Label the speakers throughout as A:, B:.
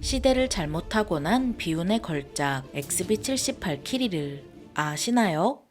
A: 시대를 잘못 타고 난 비운의 걸작 XB70 발키리를 아시나요?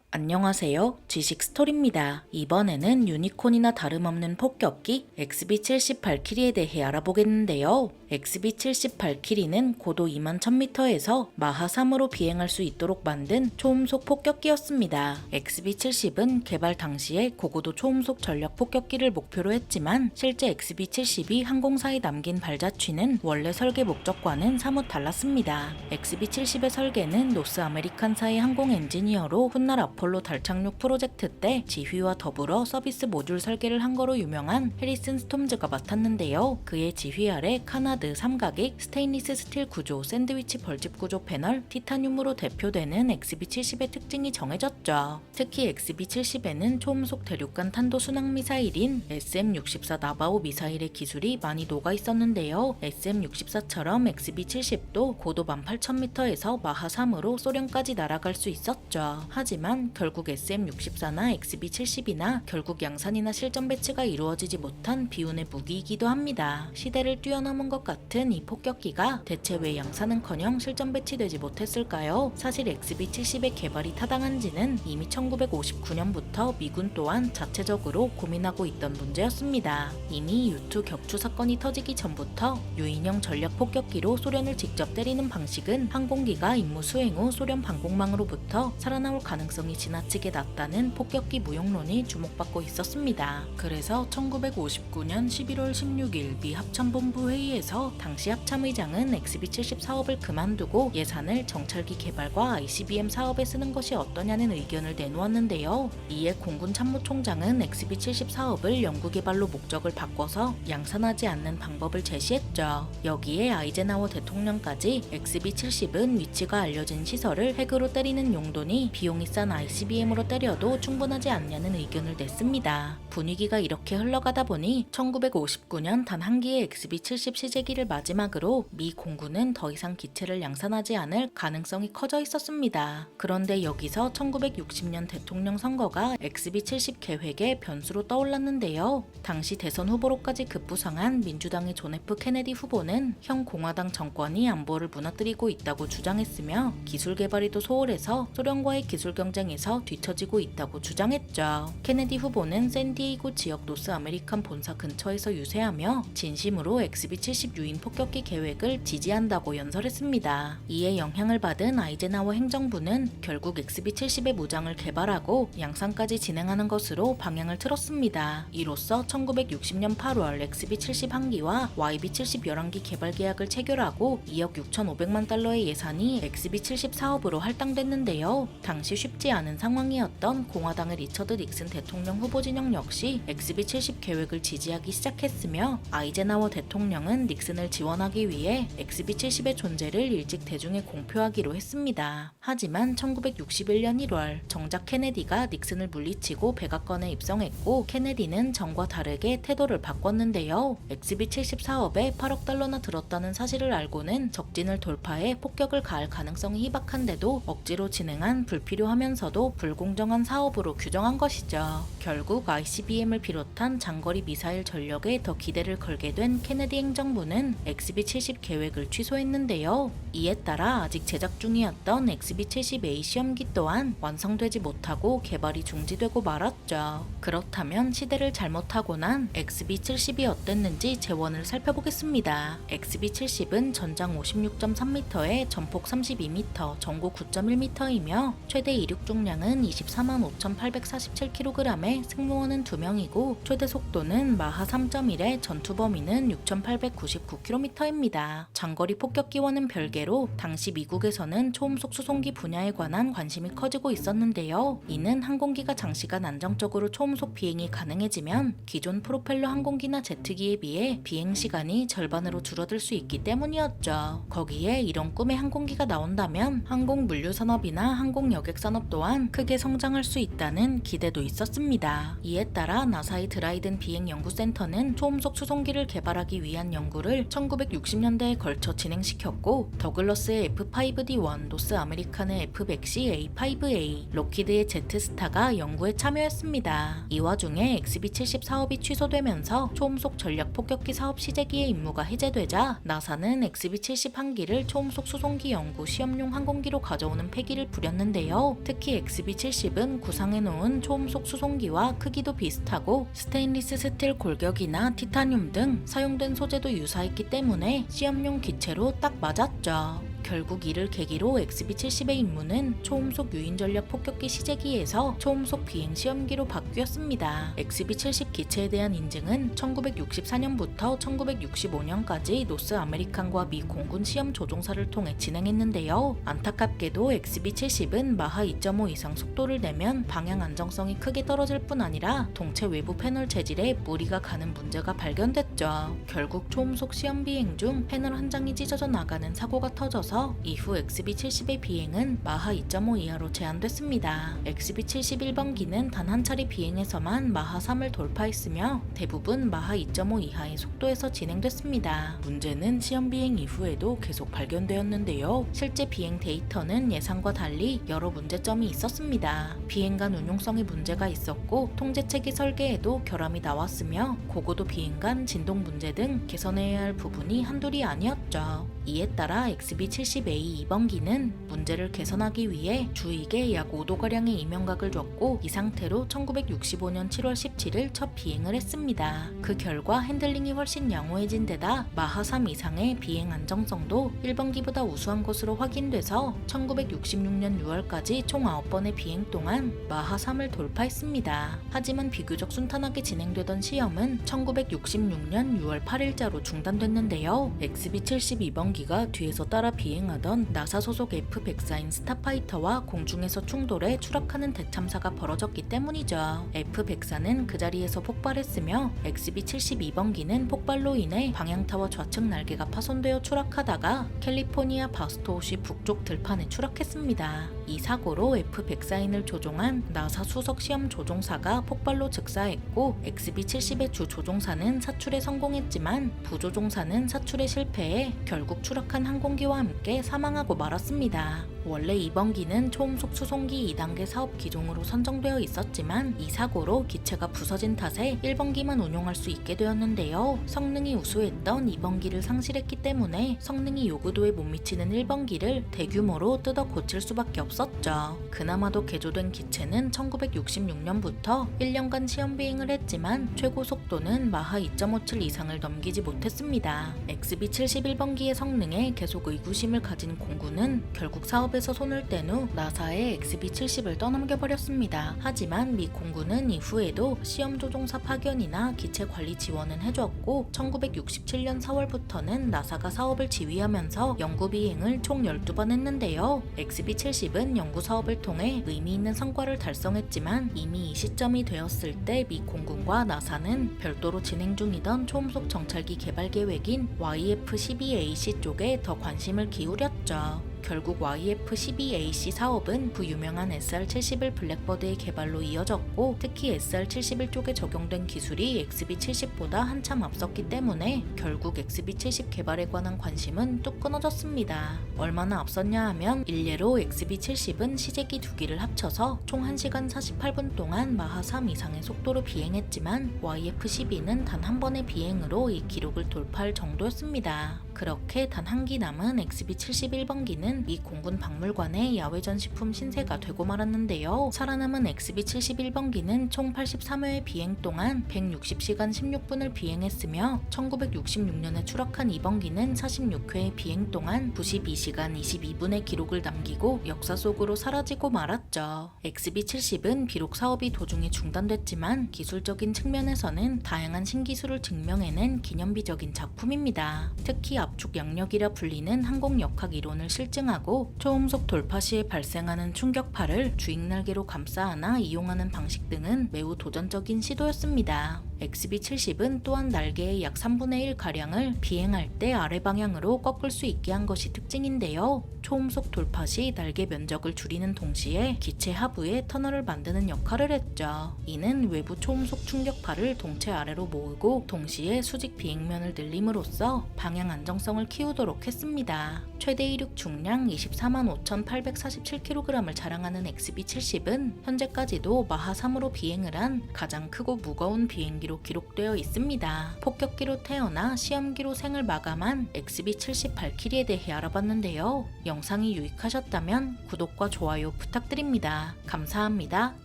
A: 안녕하세요. 지식스토리입니다. 이번에는 유니콘이나 다름없는 폭격기 XB70 발키리에 대해 알아보겠는데요. XB70 발키리는 고도 21,000m에서 마하 3으로 비행할 수 있도록 만든 초음속 폭격기였습니다. XB70은 개발 당시에 고고도 초음속 전략 폭격기를 목표로 했지만 실제 XB70이 항공사에 남긴 발자취는 원래 설계 목적과는 사뭇 달랐습니다. XB70의 설계는 노스 아메리칸사의 항공 엔지니어로 훗날 아폴로 달 착륙 프로젝트 때 지휘와 더불어 서비스 모듈 설계를 한 거로 유명한 해리슨 스톰즈가 맡았는데요. 그의 지휘 아래 카나드 삼각익, 스테인리스 스틸 구조, 샌드위치 벌집 구조 패널, 티타늄으로 대표되는 XB70의 특징이 정해졌죠. 특히 XB70에는 초음속 대륙간 탄도 순항 미사일인 SM-64 나바오 미사일의 기술이 많이 녹아 있었는데요. SM-64처럼 XB70도 고도 18,000m에서 마하 3으로 소련까지 날아갈 수 있었죠. 하지만 결국 SM-64나 XB70이나 결국 양산이나 실전 배치가 이루어지지 못한 비운의 무기이기도 합니다. 시대를 뛰어넘은 것 같은 이 폭격기가 대체 왜 양산은커녕 실전 배치되지 못했을까요? 사실 XB70의 개발이 타당한 지는 이미 1959년부터 미군 또한 자체적으로 고민하고 있던 문제였습니다. 이미 U2 격추 사건이 터지기 전부터 유인형 전략 폭격기로 소련을 직접 때리는 방식은 항공기가 임무 수행 후 소련 방공망으로부터 살아나올 가능성이 지나치게 낮다는 폭격기 무용론이 주목받고 있었습니다. 그래서 1959년 11월 16일 미 합참본부 회의에서 당시 합참의장은 XB70 사업을 그만두고 예산을 정찰기 개발과 ICBM 사업에 쓰는 것이 어떠냐는 의견을 내놓았는데요. 이에 공군 참모총장은 XB70 사업을 연구개발로 목적을 바꿔서 양산하지 않는 방법을 제시했죠. 여기에 아이젠하워 대통령까지 XB70은 위치가 알려진 시설을 핵으로 때리는 용도니 비용이 싼 ICBM으로 때려도 충분하지 않냐는 의견을 냈습니다. 분위기가 이렇게 흘러가다 보니 1959년 단 한 기의 XB70 시제기를 마지막으로 미 공군은 더 이상 기체를 양산하지 않을 가능성이 커져 있었습니다. 그런데 여기서 1960년 대통령 선거가 XB70 계획의 변수로 떠올랐는데요. 당시 대선 후보로까지 급부상한 민주당의 존 F 케네디 후보는 현 공화당 정권이 안보를 무너뜨리고 있다고 주장했으며 기술 개발이 더 소홀해서 소련과의 기술 경쟁에서 뒤처지고 있다고 주장했죠. 케네디 후보는 샌디에이고 지역 노스 아메리칸 본사 근처에서 유세하며 진심으로 XB70 유인 폭격기 계획을 지지한다고 연설했습니다. 이에 영향을 받은 아이젠하워 행정부는 결국 XB70의 무장을 개발하고 양산까지 진행하는 것으로 방향을 틀었습니다. 이로써 1960년 8월 XB70 한기와 YB70 11기 개발 계약을 체결하고 2억 6,500만 달러의 예산이 XB70 사업으로 할당됐는데요. 당시 쉽지 않은 상황이었던 공화당의 리처드 닉슨 대통령 후보 진영 역시 XB70 계획을 지지하기 시작했으며 아이젠하워 대통령은 닉슨을 지원하기 위해 XB70의 존재를 일찍 대중에 공표하기로 했습니다. 하지만 1961년 1월 정작 케네디가 닉슨을 물리치고 백악관에 입성했고 케네디는 전과 다르게 태도를 바꿨는데요. XB70 사업에 8억 달러나 들었다는 사실을 알고는 적진을 돌파해 폭격을 가할 가능성이 희박한데도 억지로 진행한 불필요하면서도 불공정한 사업으로 규정한 것이죠. 결국 ICBM을 비롯한 장거리 미사일 전력에 더 기대를 걸게 된 케네디 행정부는 XB70 계획을 취소했는데요. 이에 따라 아직 제작 중이었던 XB70A 시험기 또한 완성되지 못하고 개발이 중지되고 말았죠. 그렇다면 시대를 잘못 타고 난 XB70이 어땠는지 재원을 살펴보겠습니다. XB70은 전장 56.3m에 전폭 32m, 전고 9.1m이며 최대 이륙 중량은 245,847kg에 승무원은 2명이고 최대 속도는 마하 3.1에 전투 범위는 6,899km입니다. 장거리 폭격기와는 별개로 당시 미국에서는 초음속 수송기 분야에 관한 관심이 커지고 있었는데요. 이는 항공기가 장시간 안정적으로 초음속 비행이 가능해지면 기존 프로펠러 항공기나 제트기에 비해 비행 시간이 절반으로 줄어들 수 있기 때문이었죠. 거기에 이런 꿈의 항공기가 나온다면 항공 물류 산업이나 항공 여객 산업 또한 크게 성장할 수 있다는 기대도 있었습니다. 이에 따라 나사의 드라이든 비행 연구센터는 초음속 수송기를 개발하기 위한 연구를 사업을 1960년대에 걸쳐 진행시켰고 더글러스의 F5D1, 노스 아메리칸의 F100C A5A, 록히드의 제트스타가 연구에 참여했습니다. 이 와중에 XB-70 사업이 취소되면서 초음속 전략 폭격기 사업 시제기의 임무가 해제되자 나사는 XB-70 한 기를 초음속 수송기 연구 시험용 항공기로 가져오는 패기를 부렸는데요. 특히 XB-70은 구상해놓은 초음속 수송기와 크기도 비슷하고 스테인리스 스틸 골격이나 티타늄 등 사용된 소재도 유사했기 때문에 시험용 기체로 딱 맞았죠. 결국 이를 계기로 XB-70의 임무는 초음속 유인 전략 폭격기 시제기에서 초음속 비행 시험기로 바뀌었습니다. XB-70 기체에 대한 인증은 1964년부터 1965년까지 노스 아메리칸과 미 공군 시험 조종사를 통해 진행했는데요. 안타깝게도 XB-70은 마하 2.5 이상 속도를 내면 방향 안정성이 크게 떨어질 뿐 아니라 동체 외부 패널 재질에 무리가 가는 문제가 발견됐죠. 결국 초음속 시험 비행 중 패널 한 장이 찢어져 나가는 사고가 터져서 이후 XB-70의 비행은 마하 2.5 이하로 제한됐습니다. XB-71번기는 단 한 차례 비행에서만 마하 3을 돌파했으며 대부분 마하 2.5 이하의 속도에서 진행됐습니다. 문제는 시험 비행 이후에도 계속 발견되었는데요. 실제 비행 데이터는 예상과 달리 여러 문제점이 있었습니다. 비행 간 운용성에 문제가 있었고 통제체계 설계에도 결함이 나왔으며 고고도 비행 간 진동 문제 등 개선해야 할 부분이 한둘이 아니었죠. 이에 따라 XB-70A 2번기는 문제를 개선하기 위해 주익에 약 5도가량의 이명각을 줬고 이 상태로 1965년 7월 17일 첫 비행을 했습니다. 그 결과 핸들링이 훨씬 양호해진 데다 마하 3 이상의 비행 안정성도 1번기보다 우수한 것으로 확인돼서 1966년 6월까지 총 9번의 비행 동안 마하 3을 돌파했습니다. 하지만 비교적 순탄하게 진행되던 시험은 1966년 6월 8일자로 중단됐는데요. XB-72번기가 뒤에서 따라 비행하던 나사 소속 F104인 스타파이터와 공중에서 충돌해 추락하는 대참사가 벌어졌기 때문이죠. F104는 그 자리에서 폭발했으며 XB-72번기는 폭발로 인해 방향타와 좌측 날개가 파손되어 추락하다가 캘리포니아 바스토우시 북쪽 들판에 추락했습니다. 이 사고로 F104인을 조종한 나사 수석 시험 조종사가 폭발로 즉사했고 XB-70의 주 조종사는 사출에 성공했지만 부조종사는 사출에 실패해 결국 추락한 항공기와 함께 사망하고 말았습니다. 원래 2번기는 초음속 수송기 2단계 사업 기종으로 선정되어 있었지만 이 사고로 기체가 부서진 탓에 1번기만 운용할 수 있게 되었는데요. 성능이 우수했던 2번기를 상실했기 때문에 성능이 요구도에 못 미치는 1번기를 대규모로 뜯어 고칠 수밖에 없었죠. 그나마도 개조된 기체는 1966년부터 1년간 시험 비행을 했지만 최고 속도는 마하 2.57 이상을 넘기지 못했습니다. XB-71번기의 성능에 계속 의구심을 가진 공군은 결국 사업에서 손을 뗀 후 나사의 XB-70을 떠넘겨버렸습니다. 하지만 미 공군은 이후에도 시험 조종사 파견이나 기체 관리 지원은 해줬고 1967년 4월부터는 나사가 사업을 지휘하면서 연구 비행을 총 12번 했는데요. XB-70은 연구 사업을 통해 의미 있는 성과를 달성했지만 이미 이 시점이 되었을 때 미 공군과 나사는 별도로 진행 중이던 초음속 정찰기 개발 계획인 YF-12AC 쪽에 더 관심을 기울였죠. 결국 YF-12AC 사업은 부유명한 SR-71 블랙버드의 개발로 이어졌고 특히 SR-71 쪽에 적용된 기술이 XB-70보다 한참 앞섰기 때문에 결국 XB-70 개발에 관한 관심은 뚝 끊어졌습니다. 얼마나 앞섰냐 하면 일례로 XB-70은 시제기 2기를 합쳐서 총 1시간 48분 동안 마하 3 이상의 속도로 비행했지만 YF-12는 단 한 번의 비행으로 이 기록을 돌파할 정도였습니다. 그렇게 단 한 기 남은 XB-71번기는 미 공군 박물관의 야외 전시품 신세가 되고 말았는데요. 살아남은 XB-71번기는 총 83회의 비행 동안 160시간 16분을 비행했으며 1966년에 추락한 2번기는 46회의 비행 동안 92시간 22분의 기록을 남기고 역사 속으로 사라지고 말았죠. XB-70은 비록 사업이 도중에 중단됐지만 기술적인 측면에서는 다양한 신기술을 증명해낸 기념비적인 작품입니다. 특히 압축 양력이라 불리는 항공역학 이론을 실증하고 초음속 돌파 시에 발생하는 충격파를 주익 날개로 감싸 안아 이용하는 방식 등은 매우 도전적인 시도였습니다. XB70은 또한 날개의 약 3분의 1가량을 비행할 때 아래 방향으로 꺾을 수 있게 한 것이 특징인데요. 초음속 돌파 시 날개 면적을 줄이는 동시에 기체 하부에 터널을 만드는 역할을 했죠. 이는 외부 초음속 충격파를 동체 아래로 모으고 동시에 수직 비행면을 늘림으로써 방향 안정성을 키우도록 했습니다. 최대 이륙 중량 245,847kg을 자랑하는 XB70은 현재까지도 마하 3으로 비행을 한 가장 크고 무거운 비행기로 기록되어 있습니다. 폭격기로 태어나 시험기로 생을 마감한 XB70 발키리에 대해 알아봤는데요. 영상이 유익하셨다면 구독과 좋아요 부탁드립니다. 감사합니다.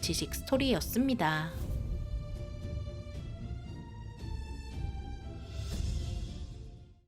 A: 지식 스토리였습니다.